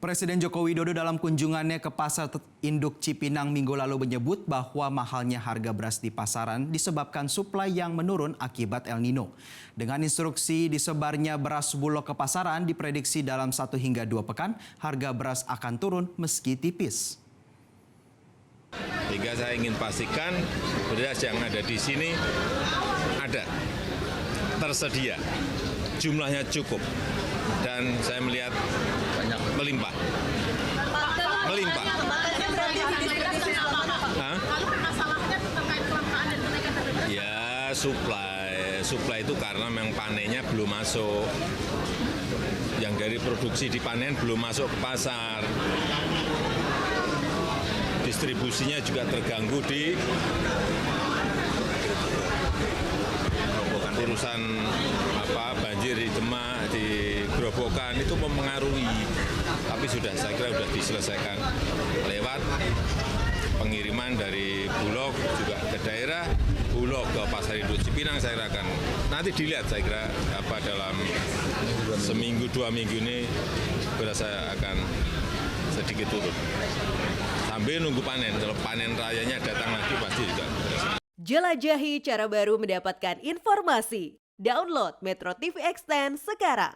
Presiden Joko Widodo dalam kunjungannya ke Pasar Induk Cipinang minggu lalu menyebut bahwa mahalnya harga beras di pasaran disebabkan suplai yang menurun akibat El Nino. Dengan instruksi disebarnya beras bulog ke pasaran, diprediksi dalam 1 hingga 2 pekan harga beras akan turun meski tipis. Sehingga saya ingin pastikan beras yang ada di sini ada, tersedia, jumlahnya cukup, dan saya melihat melimpah. Ya, suplai itu karena memang panennya belum masuk. Yang dari produksi dipanen belum masuk ke pasar. Distribusinya juga terganggu di urusan banjir di Demak, di Grobogan, itu mempengaruhi. Tapi saya kira sudah diselesaikan lewat pengiriman dari Bulog juga ke daerah, Bulog ke Pasar Induk Cipinang. Saya kira akan nanti dilihat, saya kira dalam seminggu 2 minggu ini beras saya akan sedikit turun. Sambil nunggu panen, kalau panen rayanya datang lagi pasti juga. Jelajahi cara baru mendapatkan informasi. Download Metro TV Extend sekarang.